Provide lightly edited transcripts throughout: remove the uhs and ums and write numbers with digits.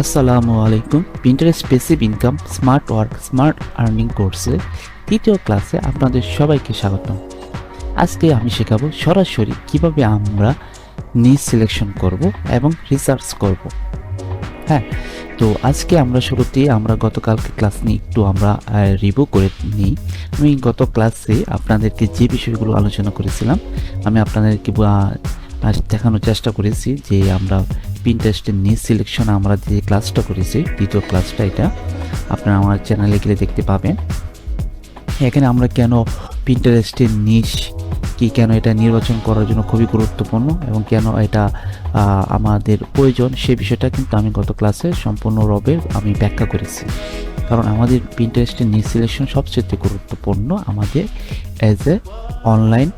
আসসালামু আলাইকুম। Pinterest passive income smart work smart earning কোর্সে তৃতীয় ক্লাসে আপনাদের সবাইকে স্বাগতম। আজকে আমি শেখাবো সরাসরি কিভাবে আমরা নিজ সিলেকশন করব এবং রিসার্চ করব। হ্যাঁ, তো আজকে আমরা শুরুতেই আমরা গতকালকে ক্লাস নিয়ে একটু আমরা রিভিউ করে নিই। আমি গত ক্লাসে আপনাদেরকে যে বিষয়গুলো আলোচনা করেছিলাম আমি আপনাদেরকে দেখানোর চেষ্টা করেছি যে আমরা পিন্টারেস্টের নিজ সিলেকশন আমরা যে ক্লাসটা করেছি দ্বিতীয় ক্লাসটা, এটা আপনারা আমার চ্যানেলে গেলে দেখতে পাবেন। এখানে আমরা কেন পিন্টারেস্টের নিশ কি কেন এটা নির্বাচন করার জন্য খুবই গুরুত্বপূর্ণ এবং কেন এটা আমাদের প্রয়োজন সে বিষয়টা কিন্তু আমি গত ক্লাসে সম্পূর্ণভাবে আমি ব্যাখ্যা করেছি। কারণ আমাদের পিন্টারেস্টের নিজ সিলেকশন সবচেয়ে গুরুত্বপূর্ণ আমাদের as a online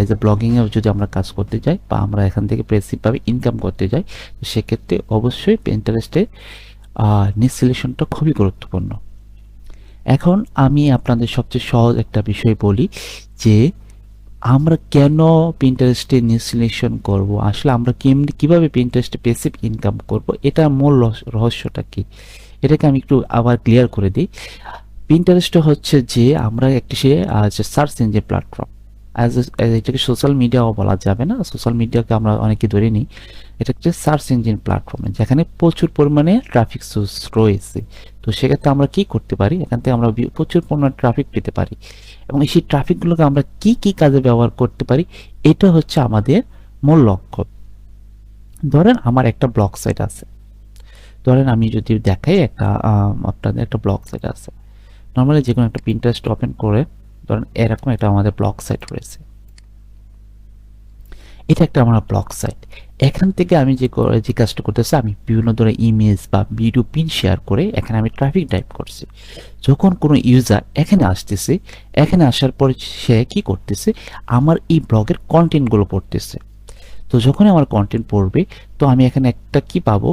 as a ব্লগিংয়ে যদি আমরা কাজ করতে যাই বা আমরা এখান থেকে প্রেসিভভাবে ইনকাম করতে যাই, তো সেক্ষেত্রে অবশ্যই পিন্টারেস্টের নিজ সিলেকশনটা খুবই গুরুত্বপূর্ণ। এখন আমি আপনাদের সবচেয়ে সহজ একটা বিষয় বলি যে আমরা কেন পিন্টারেস্টে নিজ সিলেকশন করব, আসলে আমরা কিভাবে পিন্টারেস্টে প্যাসিভ ইনকাম করব, এটা মূল রহস্যটা কি এটাকে আমি একটু আবার ক্লিয়ার করে দিই। পিন্টারেস্ট হচ্ছে যে আমরা একটি সার্চ ইঞ্জিন প্ল্যাটফর্ম, এটাকে সোশ্যাল মিডিয়াও বলা যাবে না, সোশ্যাল মিডিয়াকে আমরা অনেকে ধরে নিই। এটা একটা সার্চ ইঞ্জিন প্ল্যাটফর্ম যেখানে প্রচুর পরিমাণে ট্রাফিক সোর্স রয়েছে। তো সেক্ষেত্রে আমরা কি করতে পারি, এখান থেকে আমরা প্রচুর পরিমাণে ট্রাফিক পেতে পারি এবং সেই ট্রাফিকগুলোকে আমরা কি কি কাজে ব্যবহার করতে পারি, এটা হচ্ছে আমাদের মূল লক্ষ্য। ধরেন আমার একটা ব্লগ সাইট আছে, ধরেন আমি যদি দেখাই একটা আপনাদের একটা ব্লগ সাইট আছে, নর্মালি যে কোনো একটা পিন্টারেস্ট ওপেন করে ধরেন এরকম একটা আমাদের ব্লগ সাইট রয়েছে, এটা একটা আমার ব্লগ সাইট। এখান থেকে আমি যে কাজটা করতেছি, আমি বিভিন্ন ধরনের ইমেজ বা ভিডিও পিন শেয়ার করে এখানে আমি ট্রাফিক ড্রাইভ করছি। যখন কোনো ইউজার এখানে আসতেছে, এখানে আসার পরে সে কি করতেছে, আমার এই ব্লগের কন্টেন্টগুলো পড়তেছে। তো যখনই আমার কন্টেন্ট পড়বে, তো আমি এখানে একটা কি পাবো,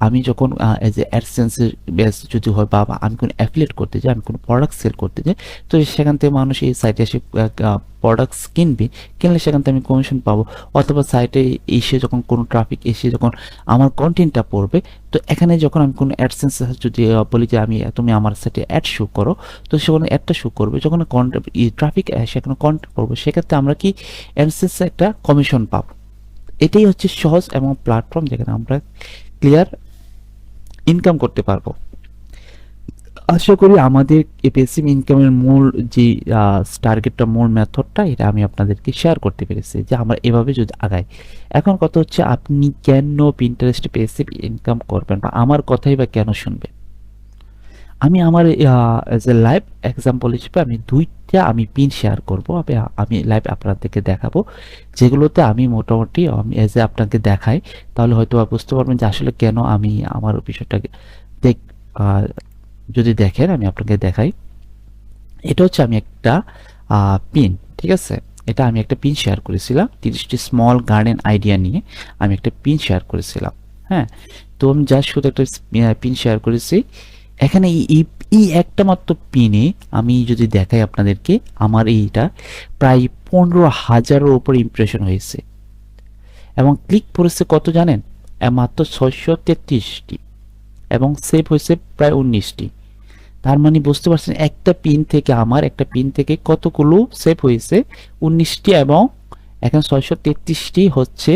আমি যখন এজ এ অ্যাডসেন্সের বেস যদি হয় বা আমি কোনো অ্যাফিলিয়েট করতে যাই, আমি কোনো প্রোডাক্ট সেল করতে যাই, তো সেখান থেকে মানুষ এই সাইটে এসে প্রোডাক্টস কিনবে, কিনলে সেখান থেকে আমি কমিশন পাবো। অথবা সাইটে এসে যখন কোনো ট্রাফিক এসে যখন আমার কন্টেন্টটা পড়বে, তো এখানে যখন আমি কোনো অ্যাডসেন্স যদি বলি যে তুমি আমার সাইটে অ্যাড শো করো, তো সেখানে অ্যাডটা শো করবে। যখন ট্রাফিক সেখানে কন্টেন্ট পড়বে, সেক্ষেত্রে আমরা কি অ্যাডসেন্সে একটা কমিশন পাবো। এটাই হচ্ছে সহজ এবং প্ল্যাটফর্ম যেখানে আমরা ক্লিয়ার ইনকাম করতে পারবো। আশা করি আমাদের এই প্যাসিভ ইনকামের মূল যে টার্গেটটা, মূল মেথডটা, এটা আমি আপনাদেরকে শেয়ার করতে পেরেছি যে আমরা এভাবে যদি আগাই। এখন কথা হচ্ছে আপনি কেন পিন্টারেস্টে প্যাসিভ ইনকাম করবেন বা আমার কথাই বা কেন শুনবেন। আমি আমার এজ এ লাইভ এক্সাম্পল হিসেবে আমি দুইটা পিন শেয়ার করব, আমি লাইভ আপনাদেরকে দেখাবো, যেগুলোতে আমি মোটামুটি আমি এজ এ আপনাকে দেখাই, তাহলে হয়তো বুঝতে পারবেন যে আসলে কেন আমি আমার বিষয়টাকে দেখ যদি দেখেন আমি আপনাকে দেখাই। এটা হচ্ছে আমি একটা পিন, ঠিক আছে, এটা আমি একটা পিন শেয়ার করেছিলাম 30টি স্মল গার্ডেন আইডিয়া নিয়ে আমি একটা পিন শেয়ার করেছিলাম। হ্যাঁ, তো আমি জাস্ট শুধু একটা পিন শেয়ার করেছি। এখানে এই একটা মাত্র পিনে আমি যদি দেখাই আপনাদেরকে, আমার এইটা প্রায় 15,000-এর উপর ইমপ্রেশন হয়েছে এবং ক্লিক পড়েছে কত জানেন, মাত্র 633টি এবং সেভ হয়েছে প্রায় 19টি। তার মানে বুঝতে পারছেন একটা পিন থেকে কতগুলো সেভ হয়েছে, 19টি, এবং এখন 633টি হচ্ছে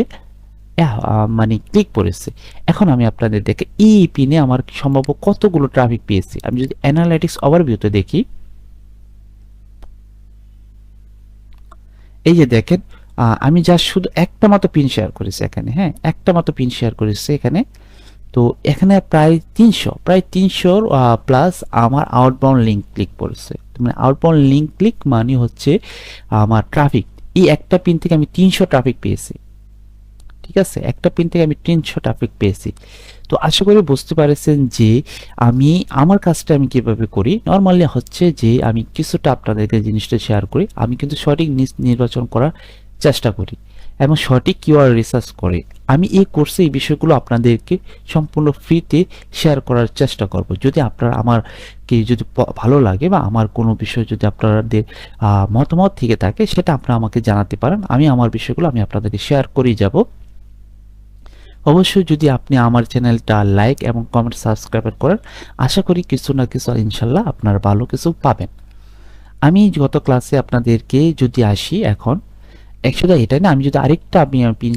মানে ক্লিক পড়েছে। এখন আমি আপনাদের দেখে এই পিনে আমার সম্ভব কতগুলো ট্রাফিক পেয়েছি, আমি যদি অ্যানালাইটিক্স ওভারভিউতে দেখি, এই যে দেখেন আমি জাস্ট শুধু একটা মাত্র পিন শেয়ার করেছি এখানে। হ্যাঁ, একটা মাত্র পিন শেয়ার করেছি এখানে। তো এখানে প্রায় 300 প্লাস আমার আউটবাউন্ড লিঙ্ক ক্লিক পড়েছে। মানে আউটবাউন্ড লিঙ্ক ক্লিক মানে হচ্ছে আমার ট্রাফিক। এই একটা পিন থেকে আমি 300 ট্রাফিক পেয়েছি, ঠিক আছে, একটা পিন থেকে আমি 300 ট্রাফিক পেয়েছি। তো আশা করি বুঝতে পারছেন যে আমি আমার কাজটা আমি কিভাবে করি। নর্মালি হচ্ছে যে আমি কিছুটা আপনাদেরকে জিনিসটা শেয়ার করি, আমি কিন্তু সঠিক নির্বাচন করার চেষ্টা করি এবং সঠিক কিওয়ার্ড রিসার্চ করে আমি এই কোর্সে এই বিষয়গুলো আপনাদেরকে সম্পূর্ণ ফ্রিতে শেয়ার করার চেষ্টা করব। যদি আপনারা আমারকে যদি ভালো লাগে বা আমার কোনো বিষয় যদি আপনাদের মতামত থেকে থাকে, সেটা আপনারা আমাকে জানাতে পারেন, আমি আমার বিষয়গুলো আমি আপনাদেরকে শেয়ার করেই যাব। অবশ্যই যদি আপনি আমার চ্যানেলটা লাইক এবং কমেন্ট সাবস্ক্রাইব করেন, আশা করি কিছু না কিছু ইনশাল্লাহ আপনার ভালো কিছু পাবেন। আমি গত ক্লাসে আপনাদেরকে যদি আসি এখন, শুধু এটাই না, আমি যদি আরেকটা আমি পিন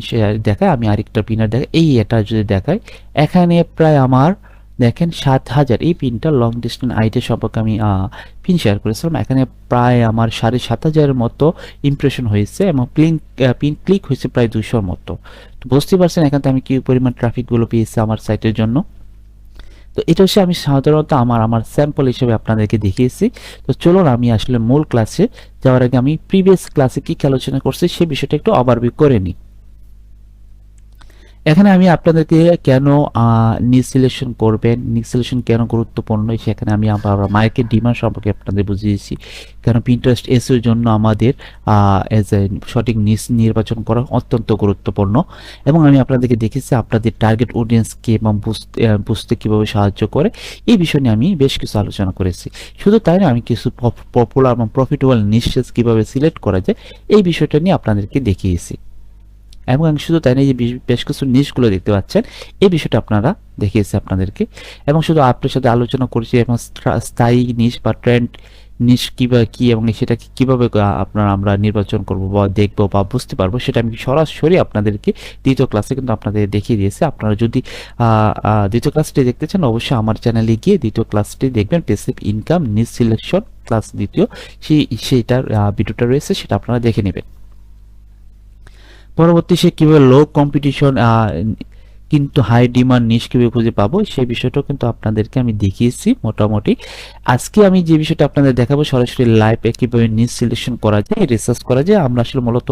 দেখাই, আমি আরেকটা পিনার দেখাই, এটা যদি দেখাই, এখানে প্রায় আমার দেখেন 7,000 এই পিনটা লং ডিস্টেন্স আইডি সম্পর্কে আমি পিন শেয়ার করেছিলাম। এখানে প্রায় আমার 7,500 মতো ইমপ্রেশন হয়েছে এবং পিন ক্লিক হয়েছে প্রায় 200 মতো। তো বুঝতে পারছেন এখান থেকে আমি কি পরিমাণ ট্রাফিকগুলো পেয়েছি আমার সাইটের জন্য। তো এটা হচ্ছে আমি সাধারণত আমার স্যাম্পল হিসেবে আপনাদেরকে দেখিয়েছি। তো চলুন আমি আসলে মূল ক্লাসে যাওয়ার আগে আমি প্রিভিয়াস ক্লাসে কি আলোচনা করছি সে বিষয়টা একটু ওভারভিউ করে নিই। এখানে আমি আপনাদেরকে কেন নিচ সিলেকশন করবেন, নিচ সিলেকশন কেন গুরুত্বপূর্ণ সেখানে আমি আমার মার্কেট ডিমান্ড সম্পর্কে আপনাদের বুঝিয়েছি। কেন পিন্টারেস্ট এসইওর জন্য আমাদের এজ এ সঠিক নিচ নির্বাচন করা অত্যন্ত গুরুত্বপূর্ণ, এবং আমি আপনাদেরকে দেখেছি আপনাদের টার্গেট অডিয়েন্সকে এবং বুঝতে কীভাবে সাহায্য করে এই বিষয় নিয়ে আমি বেশ কিছু আলোচনা করেছি। শুধু তাই না, আমি কিছু পপুলার এবং প্রফিটেবল নিশেস কীভাবে সিলেক্ট করা যায় এই বিষয়টা নিয়ে আপনাদেরকে দেখিয়েছি। এবং আমি শুধু তাই না, যে বেশ কিছু নিশগুলো দেখতে পাচ্ছেন এই বিষয়টা আপনারা দেখিয়েছে আপনাদেরকে, এবং শুধু আপনার সাথে আলোচনা করছি এবং স্থায়ী নিশ বা ট্রেন্ড নিশ কিভাবে কি এবং সেটা কিভাবে আপনারা আমরা নির্বাচন করব বা দেখবো বা বুঝতে পারবো সেটা আমি সরাসরি আপনাদেরকে দ্বিতীয় ক্লাসে কিন্তু আপনাদের দেখিয়ে দিয়েছি। আপনারা যদি দ্বিতীয় ক্লাসটি দেখতে চান অবশ্যই আমার চ্যানেলে গিয়ে দ্বিতীয় ক্লাসটি দেখবেন, প্যাসিভ ইনকাম নিশ সিলেকশন ক্লাস দ্বিতীয়, সেইটার ভিডিওটা রয়েছে, সেটা আপনারা দেখে নেবেন। পরবর্তী সে কীভাবে লো কম্পিটিশন কিন্তু হাই ডিমান্ড নিশ কীভাবে খুঁজে পাবো সেই বিষয়টাও কিন্তু আপনাদেরকে আমি দেখিয়েছি মোটামুটি। আজকে আমি যে বিষয়টা আপনাদের দেখাবো সরাসরি লাইভে কীভাবে নিশ সিলেকশন করা যায়, রিসার্চ করা যায়। আমরা আসলে মূলত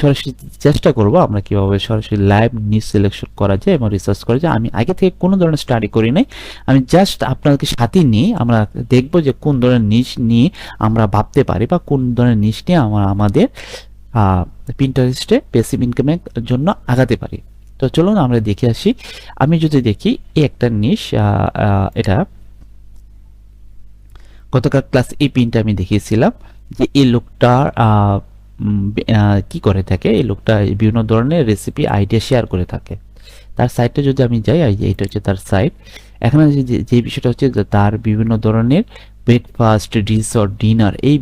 সরাসরি চেষ্টা করব আমরা কীভাবে সরাসরি লাইভ নিশ সিলেকশন করা যায় এবং রিসার্চ করা যায়। আমি আগে থেকে কোনো ধরনের স্টাডি করি নাই, আমি জাস্ট আপনাদেরকে সাথে নিয়ে আমরা দেখবো যে কোন ধরনের নিশ নিয়ে আমরা ভাবতে পারি বা কোন ধরনের নিশ নিয়ে আমরা আমাদের পিন্টারেস্টে প্যাসিভ ইনকামের জন্য আগাতে পারি। তো চলুন আমরা দেখে আসি। আমি যদি দেখি এই একটা নিশ, এটা গতকাল ক্লাস এই পিনটা আমি দেখিয়েছিলাম যে এই লোকটা কি করে থাকে, এই লোকটা বিভিন্ন ধরনের রেসিপি আইডিয়া শেয়ার করে থাকে। তার সাইটে যদি আমি যাই, এইটা হচ্ছে তার সাইট। এখানে যে বিষয়টা হচ্ছে যে তার বিভিন্ন ধরনের ব্রেকফাস্ট, ডিসর্ট, ডিনার এই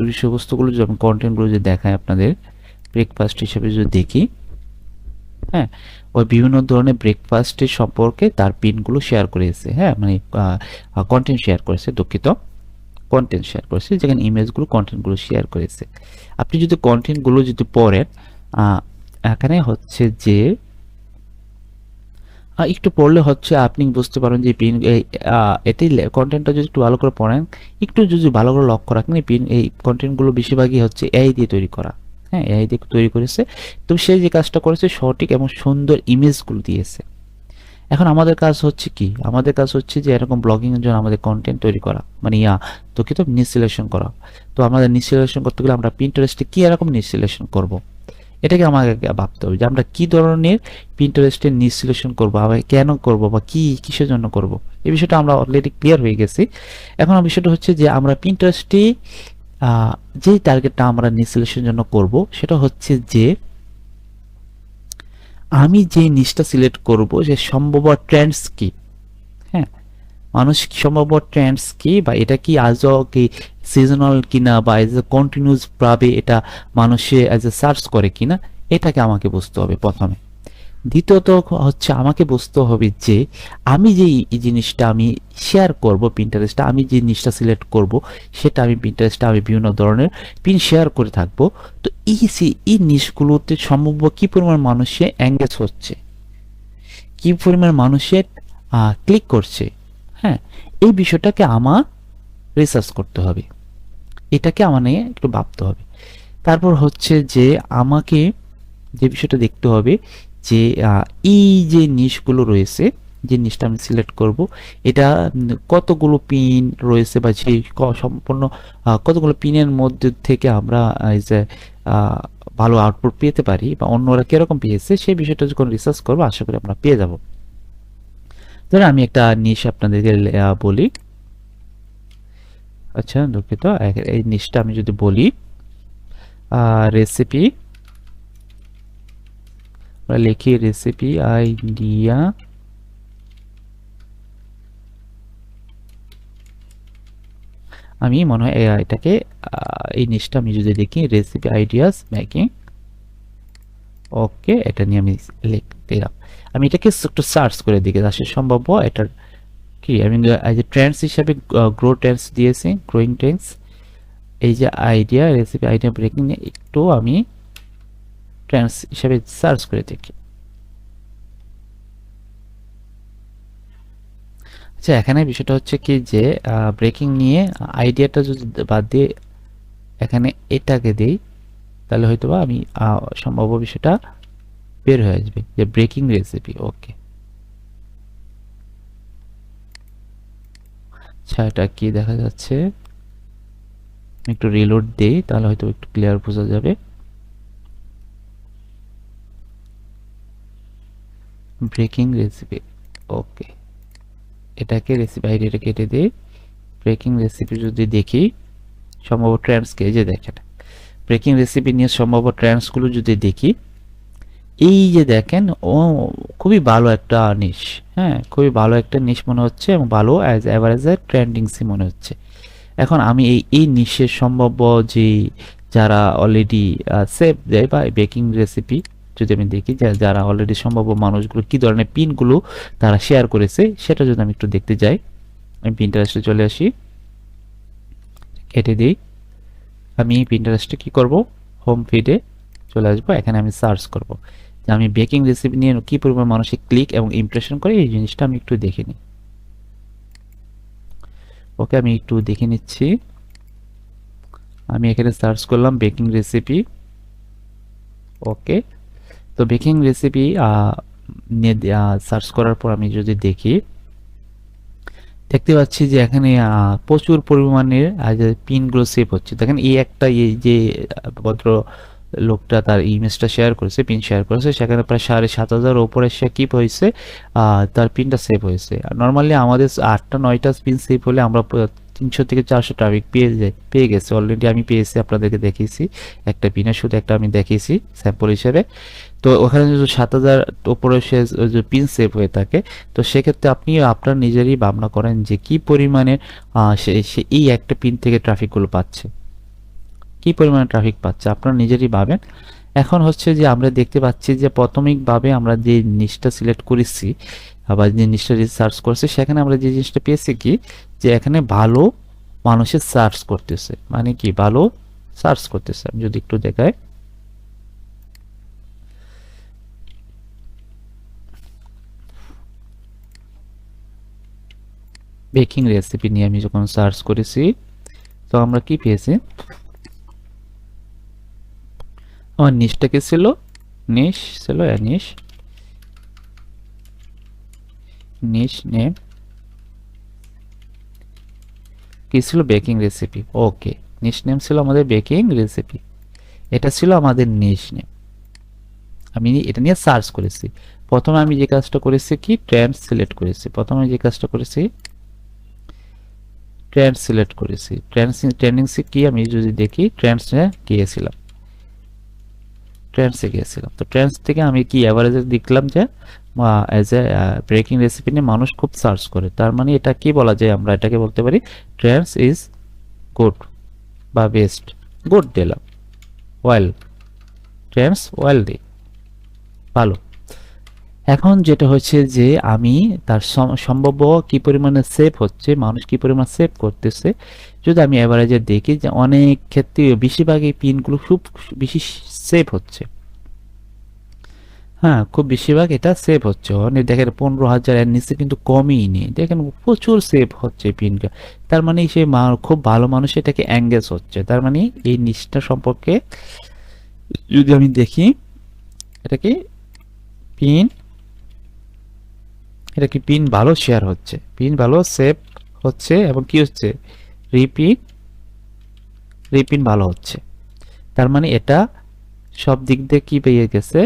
বিষয়বস্তুগুলো যদি আমি কন্টেন্টগুলো যদি দেখাই আপনাদের, ব্রেকফাস্ট হিসেবে যদি দেখি, হ্যাঁ, ওই বিভিন্ন ধরনের ব্রেকফাস্টের সম্পর্কে তার পিনগুলো শেয়ার করেছে, হ্যাঁ, মানে কন্টেন্ট শেয়ার করেছে, দুঃখিত, কন্টেন্ট শেয়ার করেছে, যেখানে ইমেজগুলো কন্টেন্টগুলো শেয়ার করেছে। আপনি যদি কন্টেন্টগুলো যদি পড়েন, এখানে হচ্ছে যে একটু পড়লে হচ্ছে আপনি বুঝতে পারেন যে পিন এটি কন্টেন্টটা যদি একটু ভালো করে পড়েন, একটু যদি ভালো করে লক্ষ্য রাখেন, এই কন্টেন্টগুলো বেশিরভাগই হচ্ছে এআই দিয়ে তৈরি করা, হ্যাঁ, এআই দিয়ে তৈরি করেছে। তো সে যে কাজটা করেছে সঠিক এবং সুন্দর ইমেজগুলো দিয়েছে। এখন আমাদের কাজ হচ্ছে কি, আমাদের কাজ হচ্ছে যে এরকম ব্লগিং এর জন্য আমাদের কন্টেন্ট তৈরি করা, মানে দুঃখিত, নিশ সিলেকশন করা। তো আমাদের নিশ সিলেকশন করতে গেলে আমরা পিন্টারেস্টে কি এরকম নিশ সিলেকশন করব, এটাকে আমাকে ভাবতে হবে যে আমরা কি ধরনের পিন্টারেস্টের নিশ সিলেকশন করবো, আবার কেন করব বা কিসের জন্য করব। এই বিষয়টা আমরা অলরেডি ক্লিয়ার হয়ে গেছি। এখন বিষয়টা হচ্ছে যে আমরা পিন্টারেস্টে যেই টার্গেটটা আমরা নিশ সিলেকশনের জন্য করব সেটা হচ্ছে যে আমি যে নিশটা সিলেক্ট করব যে সম্ভাব্য ট্রেন্ডস কি, হ্যাঁ, মানুষ সম্ভাব্য ট্রেন্ডস কি, বা এটা কি আজও কি সিজনাল কিনা বা এজ এ কন্টিনিউস ভাবে এটা মানুষে এজ এ সার্চ করে কিনা, এটাকে আমাকে বুঝতে হবে প্রথমে। দ্বিতীয়ত হচ্ছে আমাকে বুঝতে হবে যে আমি যে এই জিনিসটা আমি শেয়ার করব পিন্টারেস্টে, আমি যে জিনিসটা সিলেক্ট করব সেটা আমি পিন্টারেস্টে আমি বিভিন্ন ধরনের পিন শেয়ার করে থাকবো। তো এই নিশগুলোতে সম্ভাব্য কি পরিমাণ মানুষে এঙ্গেজ হচ্ছে, কি পরিমাণ মানুষের ক্লিক করছে, হ্যাঁ, এই বিষয়টাকে আমার রিসার্চ করতে হবে, এটাকে আমার নিয়ে একটু ভাবতে হবে। তারপর হচ্ছে যে আমাকে যে বিষয়টা দেখতে হবে যে এই যে নিশগুলো রয়েছে, যে নিশটা আমি সিলেক্ট করব এটা কতগুলো পিন রয়েছে বা সেই সম্পূর্ণ কতগুলো পিনের মধ্যে থেকে আমরা যে ভালো আউটপুট পেতে পারি বা অন্যরা কিরকম পেয়েছে সেই বিষয়টা যখন রিসার্চ করবো আশা করি আমরা পেয়ে যাব। ধরুন আমি একটা নিশ আপনাদেরকে বলি, আচ্ছা দুঃখিত, এই নিশটা আমি যদি বলি রেসিপি আমরা লিখি রেসিপি আইডিয়া, আমি মনে হয় এটাকে এই নিচটা আমি যদি দেখি রেসিপি আইডিয়াস মেকিং, ওকে এটা নিয়ে আমি লিখ দিলাম। আমি এটাকে একটু সার্চ করে দেখি আসলে সম্ভব এটার কি। আমি এই যে ট্রেন্ডস হিসাবে গ্রো ট্রেন্ডস দিয়েছি, গ্রোয়িং ট্রেন্ডস, এই যে আইডিয়া রেসিপি আইডিয়া ব্রেকিং নিয়ে একটু আমি ট্রেন্ডস হিসাবে সার্চ করে দেখি। আচ্ছা এখানে বিষয়টা হচ্ছে কি যে ব্রেকিং নিয়ে আইডিয়াটা যদি বাদ দিয়ে এখানে এটাকে দেই তাহলে হয়তো বা আমি সম্ভাব্য বিষয়টা বের হয়ে আসবে যে ব্রেকিং রেসিপি। ওকে আচ্ছা এটা কি দেখা যাচ্ছে, একটু রিলোড দেই তাহলে হয়তো একটু ক্লিয়ার বোঝা যাবে। ব্রেকিং রেসিপি, ওকে এটাকে রেসিপি আইডিটা কেটে দিই। ব্রেকিং রেসিপি যদি দেখি সম্ভব ট্রেন্ডসকে, যে দেখেন ব্রেকিং রেসিপি নিয়ে সম্ভব ট্রেন্ডসগুলো যদি দেখি, এই যে দেখেন ও খুবই ভালো একটা নিশ, হ্যাঁ খুবই ভালো একটা নিশ মনে হচ্ছে এবং ভালো অ্যাজ অ্যাভারেজ ট্রেন্ডিং সি মনে হচ্ছে। এখন আমি এই নিশের সম্ভাব্য যে যারা অলরেডি সেভ দেয় বা বেকিং রেসিপি যদি আমি দেখি যারা অলরেডি সম্ভাব্য মানুষগুলো কি ধরনের পিনগুলো তারা শেয়ার করেছে সেটা যদি আমি একটু দেখতে যাই, আমি পিন্টারেস্টে চলে আসি, কেটে দিই। আমি পিন্টারেস্টে কি করব, হোম ফিডে চলে আসবো, এখানে আমি সার্চ করব যে আমি বেকিং রেসিপি নিয়ে কি পরিমাণ মানুষের ক্লিক এবং ইমপ্রেশন করে এই জিনিসটা আমি একটু দেখে নিই। ওকে আমি একটু দেখে নিচ্ছি, আমি এখানে সার্চ করলাম বেকিং রেসিপি। ওকে তো বেকিং রেসিপি নিয়ে সার্চ করার পর আমি যদি দেখি দেখতে পাচ্ছি যে এখানে প্রচুর পরিমাণের পিনগুলো সেভ হচ্ছে। দেখেন এই একটা এই যে ভদ্র লোকটা তার ইমেজটা শেয়ার করেছে, পিন শেয়ার করেছে, সেখানে প্রায় 7,500 ওপরে সে কি হয়েছে তার পিনটা সেভ হয়েছে। আর নর্মালি আমাদের 8টা 9টা পিন সেভ হলে আমরা 300 থেকে 400 ট্রাফিক পেয়ে গেছে অলরেডি, আমি পেয়েছি আপনাদেরকে দেখিয়েছি, একটা পিনের শুধু একটা আমি দেখিয়েছি স্যাম্পল হিসেবে। তো ওখানে যদি 7,000 উপরে সে পিন সেভ হয়ে থাকে তো সেক্ষেত্রে আপনি আপনার নিজেরই ভাবনা করেন যে কি পরিমাণে সে এই একটা পিন থেকে ট্রাফিকগুলো পাচ্ছে, কি পরিমাণে ট্রাফিক পাচ্ছে আপনারা নিজেরই ভাবেন। এখন হচ্ছে যে আমরা দেখতে পাচ্ছি যে প্রাথমিকভাবে আমরা যে নিচটা সিলেক্ট করেছি আবার যে নিচটা সার্চ করছি সেখানে আমরা যে জিনিসটা পেয়েছি কি যে এখানে ভালো মানুষের সার্চ করতেছে, মানে কি ভালো সার্চ করতেছে। আমি যদি একটু দেখাই, বেকিং রেসিপি নিয়ে আমি যখন সার্চ করেছি তো আমরা কি পেয়েছি, আমার নিচটা কি ছিল, নিশ ছিল, নিশ নিশ নেম কি ছিল, বেকিং রেসিপি। ওকে নিশ নেম ছিল আমাদের বেকিং রেসিপি, এটা ছিল আমাদের নিশ নেম। আমি এটা নিয়ে সার্চ করেছি। প্রথমে আমি যে কাজটা করেছি কি ট্রেন্ড সিলেক্ট করেছি, প্রথমে যে কাজটা করেছি ট্রেন্ড সিলেক্ট করেছি। ট্রেন্ডিংসে কি আমি যদি দেখি ট্রেন্ডসে গিয়েছিলাম, ট্রেন্ডসে গিয়েছিলাম, তো ট্রেন্ডস থেকে আমি কি অ্যাভারেজে দেখলাম যে অ্যাজ এ ব্রেকিং রেসিপি নিয়ে মানুষ খুব সার্চ করে, তার মানে এটা কি বলা যায়, আমরা এটাকে বলতে পারি ট্রেন্ডস ইজ গুড বা বেস্ট, গুড দিলাম, ওয়েল, ট্রেন্ডস ওয়েল দিই, ভালো। এখন যেটা হচ্ছে যে আমি তার সম্ভাব্য কি পরিমাণে সেভ হচ্ছে, মানুষ কি পরিমাণ সেভ করতেছে যদি আমি অ্যাভারেজে দেখি যে অনেক ক্ষেত্রে বেশিরভাগই পিনগুলো খুব বেশি সেভ হচ্ছে, হ্যাঁ খুব বেশিরভাগ এটা সেভ হচ্ছে। অনেক দেখেন 15,000 এর নিচে কিন্তু কমই নেই, দেখেন প্রচুর সেভ হচ্ছে পিনটা, তার মানে সে খুব ভালো মানুষ এটাকে এঙ্গেজ হচ্ছে। তার মানে এই নিচটা সম্পর্কে যদি আমি দেখি এটাকে পিন, এটা কি পিন ভালো শেয়ার হচ্ছে, পিন ভালো সেভ হচ্ছে এবং কি হচ্ছে রিপিন, রিপিন ভালো হচ্ছে, তার মানে এটা সব দিক দিয়ে কি পেয়ে গেছে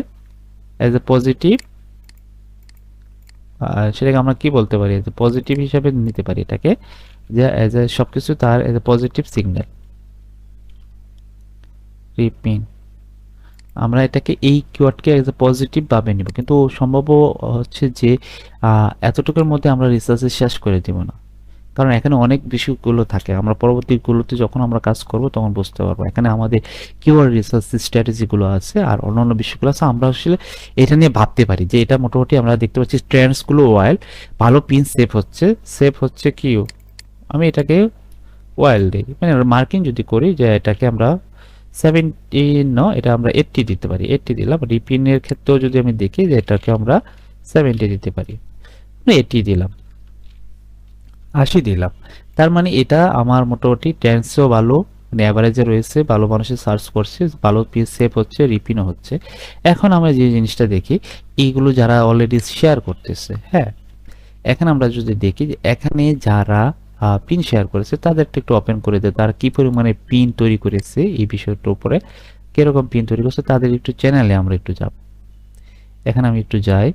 অ্যাজ এ পজিটিভ, সেটাকে আমরা কি বলতে পারি এজ এ পজিটিভ হিসাবে নিতে পারি এটাকে, যে এজ এ সবকিছু তার এজ এ পজিটিভ সিগন্যাল। রিপিন আমরা এটাকে এই কিওয়ার্ডকে এজ এ পজিটিভ ভাবে নিব, কিন্তু সম্ভব হচ্ছে যে এতটুকুর মধ্যে আমরা রিসার্চ শেষ করে দিব না, কারণ এখানে অনেক বিষয়গুলো থাকে। আমরা পরবর্তীগুলোতে যখন আমরা কাজ করব তখন বুঝতে পারবো এখানে আমাদের কিওয়ার্ড রিসার্চ স্ট্র্যাটেজিগুলো আছে আর অন্যান্য বিষয়গুলো আছে। আমরা আসলে এটা নিয়ে ভাবতে পারি যে এটা মোটামুটি আমরা দেখতে পাচ্ছি ট্রেন্ডসগুলো ওয়াইল, ভালো পিন সেভ হচ্ছে কি, আমি এটাকে ওয়াইল দিই, মানে মার্কিং যদি করি যে এটাকে আমরা 70 ন, এটা আমরা 80 দিতে পারি, 80 দিলাম। রিপিনের ক্ষেত্রেও যদি আমি দেখি যে এটাকে আমরা 70 দিতে পারি, 80 দিলাম, 80 দিলাম। তার মানে এটা আমার মোটামুটি টেন্সও ভালো, মানে অ্যাভারেজে রয়েছে, ভালো মানুষের সার্চ করছে, ভালো পিস সেভ হচ্ছে, রিপিনও হচ্ছে। এখন আমরা যে জিনিসটা দেখি, এইগুলো যারা অলরেডি শেয়ার করতেছে, হ্যাঁ, এখানে আমরা যদি দেখি যে এখানে যারা পিন শেয়ার করেছে তাদেরটা একটু ওপেন করে দেয়, তারা কি পরিমাণে পিন তৈরি করেছে এই বিষয়টার উপরে, কিরকম পিন তৈরি করছে তাদের একটু চ্যানেলে আমরা একটু যাব। এখানে আমি একটু যাই,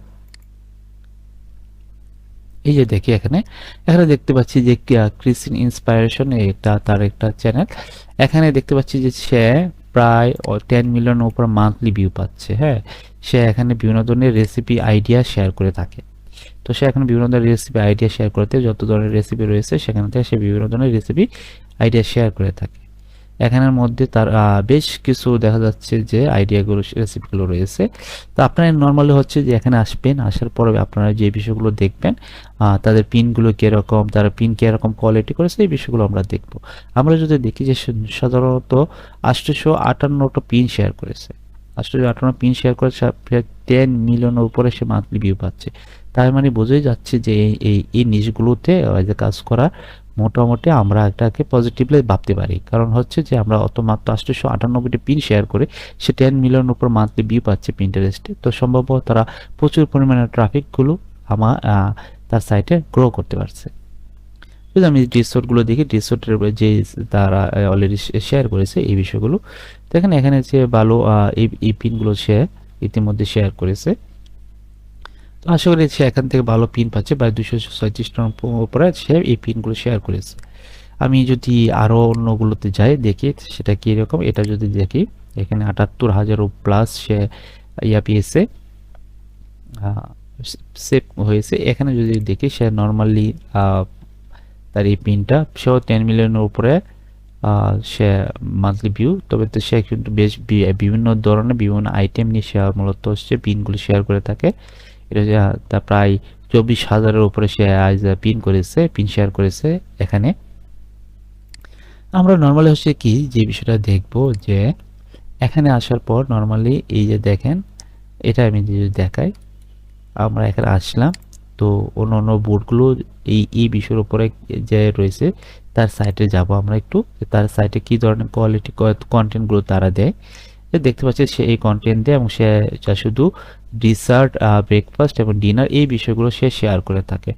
এই যে দেখি এখানে এখানে দেখতে পাচ্ছি যে ক্রিসিন ইন্সপায়ারেশন এটা তার একটা চ্যানেল। এখানে দেখতে পাচ্ছি যে সে প্রায় 10 মিলিয়ন উপর মান্থলি ভিউ পাচ্ছে। হ্যাঁ, সে এখানে বিভিন্ন ধরনের রেসিপি আইডিয়া শেয়ার করে থাকে। তো সে এখন বিভিন্ন ধরনের রেসিপি আইডিয়া শেয়ার করতে, যত ধরনের রেসিপি রয়েছে সেখান থেকে সে বিভিন্ন ধরনের রেসিপি আইডিয়া শেয়ার করে থাকে। এখানের মধ্যে তার বেশ কিছু দেখা যাচ্ছে যে আইডিয়াগুলো, রেসিপিগুলো রয়েছে। তো আপনারা নর্মালি হচ্ছে যে এখানে আসবেন, আসার পরে আপনারা যে বিষয়গুলো দেখবেন, তাদের পিনগুলো কীরকম, তারা পিন কীরকম কোয়ালিটি করেছে, এই বিষয়গুলো আমরা দেখব। আমরা যদি দেখি যে সাধারণত 858টা পিন শেয়ার করেছে, 858 পিন শেয়ার করে 10 মিলিয়নের উপরে সে মান্থলি ভিউ পাচ্ছে। তার মানে বোঝাই যাচ্ছে যে এই নিশগুলোতে যে কাজ করা মোটামুটি আমরা এটাকে পজিটিভলি ভাবতে পারি। কারণ হচ্ছে যে আমরা অত মাত্র 898টি পিন শেয়ার করে সে 10 মিলিয়ন উপর মান্থলি ভিউ পাচ্ছে পিন্টারেস্টে। তো সম্ভবত তারা প্রচুর পরিমাণে ট্রাফিকগুলো তার সাইটে গ্রো করতে পারছে। যদি আমি ডিসোর্টগুলো দেখি, ডিসোর্টের যে তারা অলরেডি শেয়ার করেছে এই বিষয়গুলো, দেখেন এখানে যে ভালো এই পিনগুলো সে ইতিমধ্যে শেয়ার করেছে। তো আশা করি সে এখান থেকে ভালো পিন পাচ্ছে, প্রায় 236টার উপরে সে এই পিনগুলো শেয়ার করেছে। আমি যদি আরও অন্যগুলোতে যাই দেখি সেটা কীরকম, এটা যদি দেখি এখানে 78,000 প্লাস সে পেয়েছে, সেভ হয়েছে। এখানে যদি দেখি সে নর্মালি তার এই পিনটা সেও 10 মিলিয়নের উপরে সে মান্থলি ভিউ, তবে তো সে কিন্তু বেশ বিভিন্ন ধরনের বিভিন্ন আইটেম নিয়ে সে মূলত হচ্ছে পিনগুলো শেয়ার করে থাকে। এটা তা প্রায় 24,000-এর উপরে সে আজ পিন শেয়ার করেছে। এখানে আমরা নর্মালি হচ্ছে কি যে বিষয়টা দেখব যে এখানে আসার পর নর্মালি এই যে দেখেন, এটা আমি যদি দেখাই, আমরা এখানে আসলাম, তো অন্য বোর্ডগুলো এই বিষয়ের উপরে যে রয়েছে তার সাইটে যাব আমরা একটু, তার সাইটে কি ধরনের কোয়ালিটি কন্টেন্টগুলো তারা দেয়। দেখতে পাচ্ছি সে এই কন্টেন্ট দেয় এবং সে শুধু ডিসার্ট, ব্রেকফাস্ট এবং ডিনার এই বিষয়গুলো সে শেয়ার করে থাকে।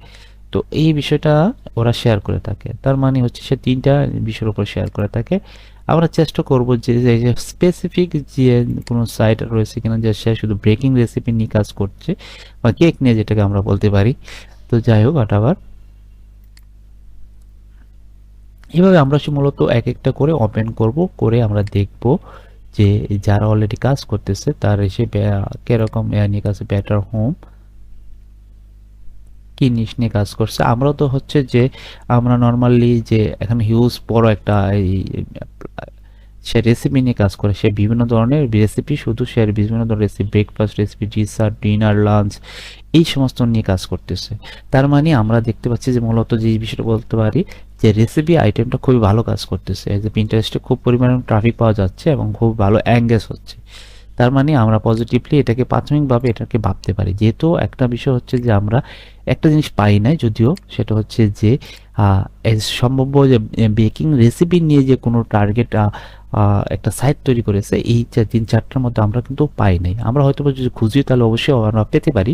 তো এই বিষয়টা ওরা শেয়ার করে থাকে, তার মানে হচ্ছে সে 3টা বিষয়ের উপর শেয়ার করে থাকে। আমরা চেষ্টা করব যে স্পেসিফিক যে কোনো সাইট রয়েছে কিনা যে সে শুধু ব্রেকিং রেসিপি নিয়ে কাজ করছে বা কেক নিয়ে, যেটাকে আমরা বলতে পারি। তো যাই হোক, আবার এভাবে আমরা মূলত এক একটা করে ওপেন করব, করে আমরা দেখব যে যারা অলরেডি কাজ করতেছে তার এসে কিরকম নিয়ে কাজ, বেটার হোম কি নিশ নিয়ে কাজ করছে। আমরাও তো হচ্ছে যে আমরা নর্মালি যে এখন হিউজ বড় একটা সে রেসিপি নিয়ে কাজ করে, সে বিভিন্ন ধরনের রেসিপি, শুধু সে বিভিন্ন ধরনের recipe, breakfast recipe, dessert, dinner, lunch, এই সমস্ত নিয়ে কাজ করতেছে। তার মানে আমরা দেখতে পাচ্ছি যে মূলত যে বিষয়টা বলতে পারি যে রেসিপি আইটেমটা খুবই ভালো কাজ করতেছে, যে পিন্টারেস্টে খুব পরিমাণে ট্রাফিক পাওয়া যাচ্ছে এবং খুব ভালো এঙ্গেজ হচ্ছে। তার মানে আমরা পজিটিভলি এটাকে প্রাথমিকভাবে এটাকে ভাবতে পারি। যেহেতু একটা বিষয় হচ্ছে যে আমরা একটা জিনিস পাই নাই যদিও, সেটা হচ্ছে যে সম্ভাব্য যে বেকিং রেসিপি নিয়ে যে কোনো টার্গেট একটা সাইট তৈরি করেছে, এই 3-4টার মধ্যে আমরা কিন্তু পাই নাই। আমরা হয়তো যদি খুঁজি তাহলে অবশ্যই আমরা পেতে পারি।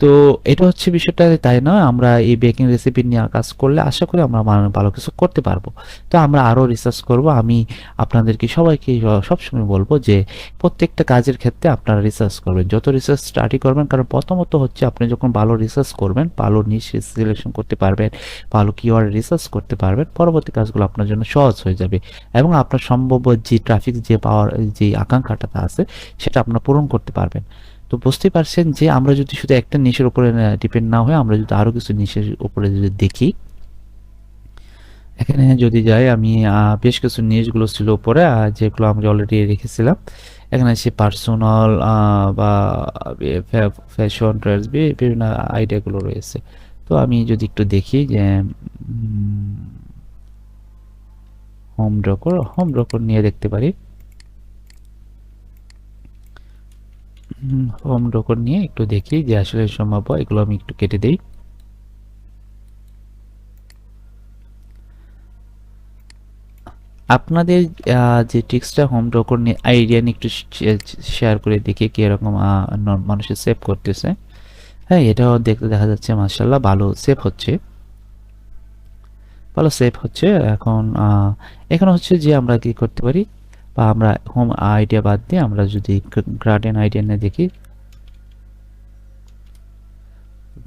তো এটা হচ্ছে বিষয়টা, তাই নয় আমরা এই বেকিং রেসিপি নিয়ে কাজ করলে আশা করি আমরা ভালো কিছু করতে পারবো। তো আমরা আরও রিসার্চ করব। আমি আপনাদেরকে সবাইকে সবসময় বলবো যে প্রত্যেকটা কাজের ক্ষেত্রে আপনারা রিসার্চ করবেন, যত রিসার্চ স্টাডি করবেন, কারণ প্রথমত হচ্ছে আপনি যখন ভালো রিসার্চ করবেন, ভালো নিশ সিলেকশন করতে পারবেন, ভালো কিওয়ার্ড রিসার্চ করতে পারবেন, পরবর্তী কাজগুলো আপনার জন্য সহজ হয়ে যাবে এবং আপনার সম্ভাব্য যে ট্রাফিক যে পাওয়ার যে আকাঙ্ক্ষাটা আছে সেটা আপনারা পূরণ করতে পারবেন। তো বুঝতেই পারছেন যে আমরা যদি শুধু একটা নিশের উপরে ডিপেন্ড না হয়ে আমরা যদি আরো কিছু নিশের উপরে যদি দেখি, এখানে যদি যাই আমি বেশ কিছু নিশগুলো ছিল উপরে যেগুলো আমরা অলরেডি রেখেছিলাম। এখানে সে পার্সোনাল বা ফ্যাশন ড্রেস বিভিন্ন আইডিয়াগুলো রয়েছে। তো আমি যদি একটু দেখি যে হোম ডেকর নিয়ে দেখতে পারি। হোম ডেকর নিয়ে একটু দেখি যে আসলে সম্ভব এগুলো আমি একটু কেটে দেই। আপনাদের যে টেক্সটটা হোম ডেকর নিয়ে আইডিয়া নিয়ে একটু শেয়ার করে দেখি কি এরকম মানুষের সেভ করতেছে। হ্যাঁ, এটাও দেখতে দেখা যাচ্ছে মাশাআল্লাহ ভালো সেভ হচ্ছে, ভালো সেভ হচ্ছে। এখন এখানে হচ্ছে যে আমরা কি করতে পারি, বা আমরা হোম আইডিয়া বাদ দিয়ে আমরা যদি গার্ডেন আইডিয়া নিয়ে দেখি,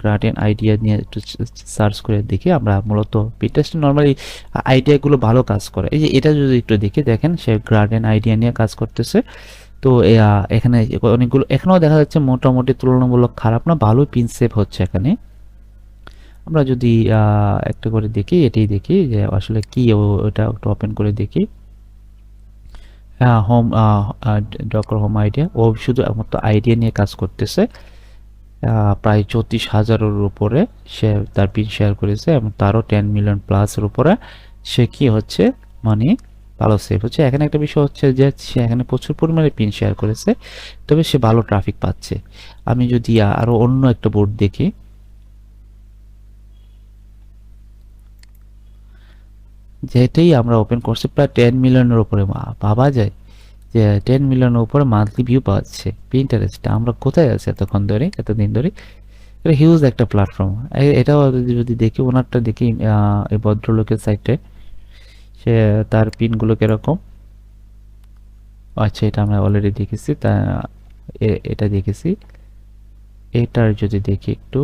গার্ডেন আইডিয়া নিয়ে একটু সার্চ করে দেখি আমরা মূলত পিন্টারেস্টে নরমালি আইডিয়াগুলো ভালো কাজ করে। এই যে এটা যদি একটু দেখি, দেখেন সে গার্ডেন আইডিয়া নিয়ে কাজ করতেছে। তো এখানে অনেকগুলো এখানেও দেখা যাচ্ছে মোটামুটি তুলনামূলক খারাপ না, ভালো পিন সেভ হচ্ছে এখানে। আমরা যদি একটা করে দেখি, এটাই দেখি যে আসলে কি ওটা একটু ওপেন করে দেখি। হোম ডকর হোম আইডিয়া, ও শুধু একমাত্র আইডিয়া নিয়ে কাজ করতেছে। প্রায় 34,000-এর উপরে সে তার পিন শেয়ার করেছে এবং তারও 10 মিলিয়ন প্লাসের উপরে সে কি হচ্ছে মানে ভালো সেভ হচ্ছে। এখানে একটা বিষয় হচ্ছে যে সে এখানে প্রচুর পরিমাণে পিন শেয়ার করেছে, তবে সে ভালো ট্রাফিক পাচ্ছে। আমি যদি আরো অন্য একটা বোর্ড দেখি, যেটাই আমরা ওপেন করছি প্রায় 10 মিলিয়নের উপরে, ভাবা যায় যে 10 মিলিয়নের উপরে মান্থলি ভিউ পাচ্ছে পিন্টারেস্টে। আমরা কোথায় আছি এতদিন ধরে? এটা হিউজ একটা প্ল্যাটফর্ম। এটাও যদি দেখি ওনারটা দেখি, এই ভদ্রলোকের সাইটে সে তার পিনগুলো কিরকম। আচ্ছা, এটা আমরা অলরেডি দেখেছি, তা এটা দেখেছি। এটার যদি দেখি একটু,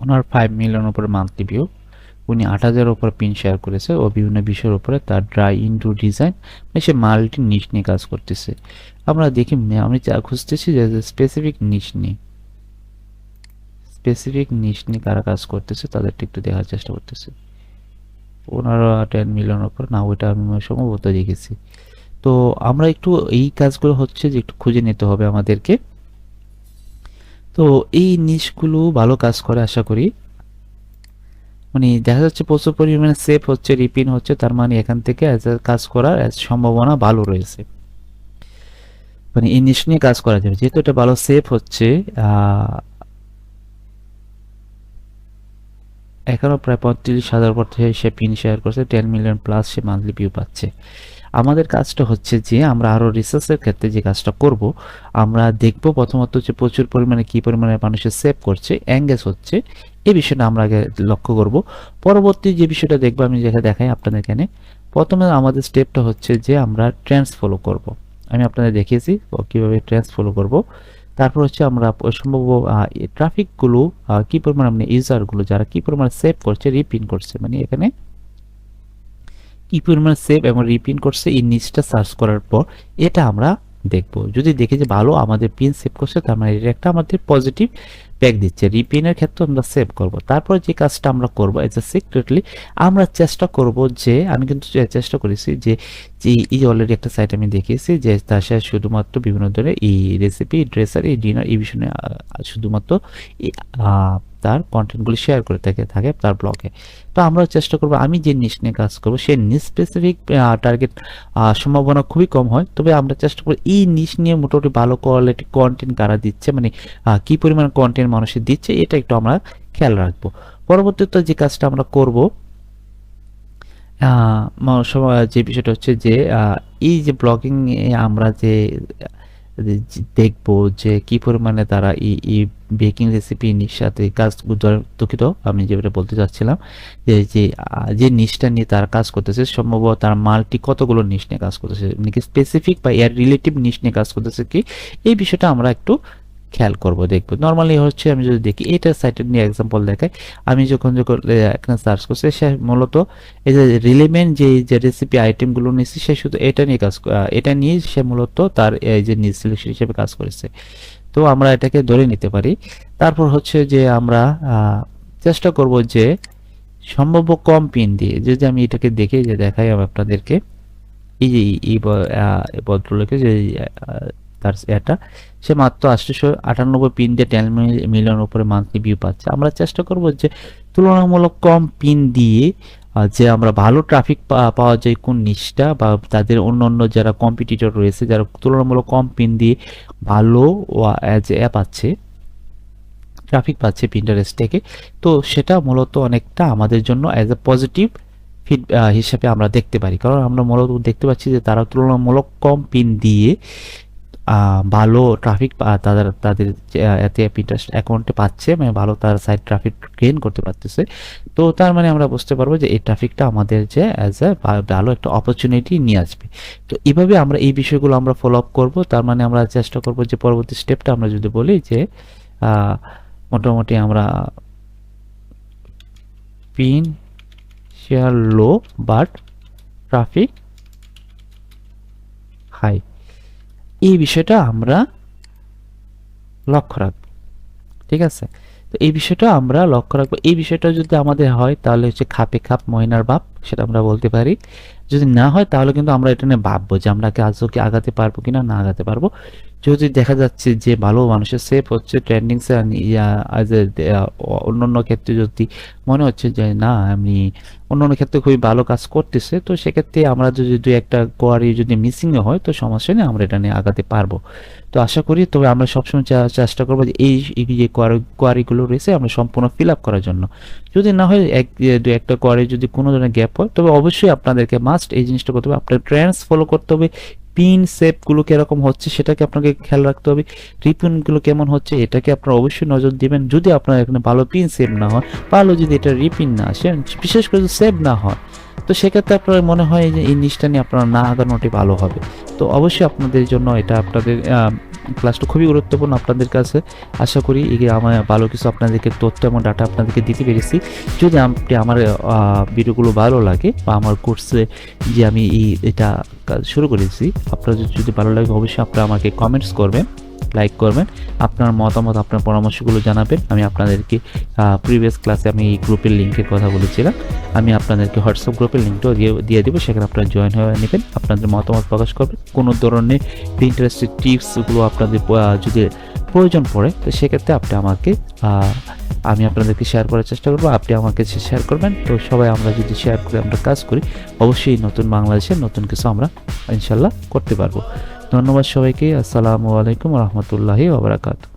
ওনার 5 মিলিয়ন উপরে মান্থলি ভিউ, উনি 8,000 উপর পিন শেয়ার করেছে ও বিভিন্ন বিষয়ের উপরে তার ড্রাই ইনডোর ডিজাইন, সে মাল্টি নিশ নিয়ে কাজ করতেছে। আমরা দেখি আমি খুঁজতেছি যে স্পেসিফিক নিশ নিয়ে, কারা কাজ করতেছে তাদেরটা একটু দেখার চেষ্টা করতেছে। ওনারা 10 মিলিয়ন উপর না, ওইটা আমি সম্ভবত দেখেছি। তো আমরা একটু এই কাজগুলো হচ্ছে যে একটু খুঁজে নিতে হবে আমাদেরকে। তো এই নিশগুলো ভালো কাজ করে আশা করি, মানে দেখা যাচ্ছে প্রচুর পরিমাণে সেভ হচ্ছে, রিপিন হচ্ছে, তার মানে এখান থেকে কাজ করার সম্ভাবনা ভালো রয়েছে। মানে এই নিশ নিয়ে কাজ করা যাবে যেহেতু এটা ভালো সেভ হচ্ছে। এখনো প্রায় 35,000 পর থেকে সে পিন শেয়ার করছে, 10 মিলিয়ন প্লাস সে মান্থলি ভিউ পাচ্ছে। আমাদের কাজটা হচ্ছে যে আমরা আরো রিসার্চের ক্ষেত্রে যে কাজটা করব, আমরা দেখব প্রথমত যে প্রচুর পরিমাণে কি পরিমাণে মানুষের সেভ করছে, এঙ্গেজ হচ্ছে, এই বিষয়টা আমরা আগে লক্ষ্য করব। পরবর্তী যে বিষয়টা দেখবো আমি যেটা দেখাই আপনাদের এখানে, প্রথমে আমাদের স্টেপটা হচ্ছে যে আমরা ট্রেন্ডস ফলো করব। আমি আপনাদের দেখিয়েছি কিভাবে ট্রেন্ডস ফলো করব। তারপর হচ্ছে আমরা সম্ভব ট্রাফিকগুলো কি পরিমাণ, মানে ইউজারগুলো যারা কি পরিমাণ সেভ করছে, রিপিন করছে, মানে এখানে কি পরিমাণ সেভ এবং রিপিন করছে এই নিচটা সার্চ করার পর এটা আমরা দেখব। যদি দেখি যে ভালো আমাদের পিন সেভ করছে, তার মানে এটা একটা আমাদের পজিটিভ ব্যাক দিচ্ছে। রিপিনের ক্ষেত্রে আমরা সেভ করব। তারপর যে কাজটা আমরা করব এজ এ সিক্রেটলি আমরা চেষ্টা করব যে, আমি কিন্তু চেষ্টা করেছি যে এই যে অলরেডি একটা সাইট আমি দেখিয়েছি যে তার সাথে শুধুমাত্র বিভিন্ন ধরনের এই রেসিপি, ড্রেসার, এই ডিনার, এই বিষয়ে শুধুমাত্র তার কন্টেন্টগুলি শেয়ার করে থাকে তার ব্লগে। তো আমরা চেষ্টা করব আমি যে নিশ নিয়ে কাজ করব সেই নিশ স্পেসিফিক টার্গেট সম্ভাবনা খুবই কম হয়, তবে আমরা চেষ্টা করি এই নিশ নিয়ে মোটামুটি ভালো কোয়ালিটি কন্টেন্ট কারা দিচ্ছে, মানে কি পরিমাণ কন্টেন্ট মানুষের দিচ্ছে, এটা একটু আমরা খেয়াল রাখবো। পরবর্তীতে যে কাজটা আমরা করব, যে বিষয়টা হচ্ছে যে এই যে ব্লগিং এ আমরা যে দেখবো যে কি পরিমাণে তারা এই বেকিং রেসিপি নির সাথে কাজ দুঃখিত আমি যেটা বলতে চাচ্ছিলাম যে নিশটা নিয়ে তারা কাজ করতেছে সম্ভবত তার মাল্টি কতগুলো নিশ নিয়ে কাজ করতেছে নাকি স্পেসিফিক বা এর রিলেটিভ নিশ নিয়ে কাজ করতেছে কি এই বিষয়টা আমরা একটু খেয়াল করব দেখবো নর্মালি হচ্ছে আমি যদি দেখি এটা সাইটের নিয়ে এক্সাম্পল দেখাই আমি যখন এখানে সার্চ করছি সে মূলত এই যে রিলেভেন্ট যে রেসিপি আইটেমগুলো নিয়েছি সে শুধু এটা নিয়ে এটা নিয়ে সে মূলত তার এই যে নিজ সিলেকশন হিসেবে কাজ করেছে তো আমরা এটাকে ধরে নিতে পারি তারপর হচ্ছে যে আমরা চেষ্টা করব যে সম্ভাব্য কম পিন দিয়ে যদি আমি এটাকে দেখে যে দেখাই আমি আপনাদেরকে এই যে ভদ্রলোকের যে তার এটা সে মাত্র 898 পিন দিয়ে 10 মিলিয়ন উপরে মান্থলি ভিউ পাচ্ছে আমরা চেষ্টা করব যে তুলনামূলক কম পিন দিয়ে যে আমরা ভালো ট্রাফিক পাওয়া যায় কোন নিশটা বা তাদের অন্য যারা কম্পিটিটর রয়েছে যারা তুলনামূলক কম পিন দিয়ে ভালো অ্যাপ আছে ট্রাফিক পাচ্ছে পিন্টারেস্ট থেকে তো সেটা মূলত অনেকটা আমাদের জন্য অ্যাজ এ পজিটিভ ফিড হিসাবে আমরা দেখতে পারি কারণ আমরা মূলত দেখতে পাচ্ছি যে তারা তুলনামূলক কম পিন দিয়ে ভালো ট্রাফিক তাদের এতে পিন্টারেস্ট অ্যাকাউন্টে পাচ্ছে মানে ভালো তার সাইট ট্রাফিক গেইন করতে পারতেছে তো তার মানে আমরা বুঝতে পারবো যে এই ট্রাফিকটা আমাদের যে অ্যাজ এ ভালো একটা অপরচুনিটি নিয়ে আসবে তো এইভাবে আমরা এই বিষয়গুলো আমরা ফলো আপ করবো তার মানে আমরা চেষ্টা করবো যে পরবর্তী স্টেপটা আমরা যদি বলি যে মোটামুটি আমরা pin share low but traffic high এই বিষয়টা আমরা লক্ষ্য রাখবো ঠিক আছে তো এই বিষয়টা আমরা লক্ষ্য রাখবো এই বিষয়টা যদি আমাদের হয় তাহলে হচ্ছে খাপে খাপ ময়নার বাপ সেটা আমরা বলতে পারি যদি না হয় তাহলে কিন্তু আমরা এটা নিয়ে ভাববো যে আমরা আজও কি আগাতে পারবো কিনা না আগাতে পারবো যদি দেখা যাচ্ছে যে ভালো মানুষের সেফ হচ্ছে ট্রেন্ডিং অন্যান্য ক্ষেত্রে যদি মনে হচ্ছে যে না আমি অন্যান্য ক্ষেত্রে খুবই ভালো কাজ করতেছে তো সেক্ষেত্রে আমরা যদি দুই একটা কোয়ারি যদি মিসিং হয় তো সমস্যা নেই আমরা এটা নিয়ে আগাতে পারবো তো আশা করি তবে আমরা সবসময় চেষ্টা করবো যে এই যে কোয়ারিগুলো রয়েছে আমরা সম্পূর্ণ ফিল আপ করার জন্য যদি না হয় দু একটা কোয়ারি যদি কোনো ধরনের গ্যাপ হয় তবে অবশ্যই আপনাদেরকে মাস্ট এই জিনিসটা করতে হবে আপনার ট্রেন্ডস ফলো করতে হবে পিন শেপগুলো কিরকম হচ্ছে সেটাকে আপনাকে খেয়াল রাখতে হবে রিপিনগুলো কেমন হচ্ছে এটাকে আপনারা অবশ্যই নজর দিবেন যদি আপনার এখানে ভালো পিন সেভ না হয় ভালো যদি এটা রিপিন না আসে বিশেষ করে যদি সেভ না হয় তো সেক্ষেত্রে আপনার মনে হয় যে এই জিনিসটা নিয়ে আপনারা না আগানোটি ভালো হবে তো অবশ্যই আপনাদের জন্য এটা আপনাদের ক্লাসটা খুবই গুরুত্বপূর্ণ আপনাদের কাছে আশা করি আমার ভালো কিছু আপনাদেরকে তথ্য এবং ডাটা আপনাদেরকে দিতে পেরেছি যদি আপনি আমার ভিডিওগুলো ভালো লাগে বা আমার কোর্সে যে আমি এটা শুরু করেছি আপনার যদি ভালো লাগে অবশ্যই আপনারা আমাকে কমেন্টস করবেন লাইক করবেন আপনার মতামত আপনার পরামর্শগুলো জানাবেন আমি আপনাদেরকে প্রিভিয়াস ক্লাসে আমি এই গ্রুপের লিঙ্কের কথা বলেছিলাম আমি আপনাদেরকে হোয়াটসঅ্যাপ গ্রুপের লিঙ্কটাও দিয়ে দেবো সেখানে আপনারা জয়েন হয়ে নেবেন আপনাদের মতামত প্রকাশ করবেন কোনো ধরনের ইন্টারেস্টেড টিপসগুলো আপনাদের যদি প্রয়োজন পড়ে তো সেক্ষেত্রে আপনি আমাকে আমি আপনাদেরকে শেয়ার করার চেষ্টা করবো আপনি আমাকে শেয়ার করবেন তো সবাই আমরা যদি শেয়ার করে আমরা কাজ করি অবশ্যই নতুন বাংলাদেশের নতুন কিছু আমরা ইনশাল্লাহ করতে পারবো ধন্যবাদ সবাইকে আসসালামু আলাইকুম রহমতুল্লাহি ওয়া বারাকাতুহু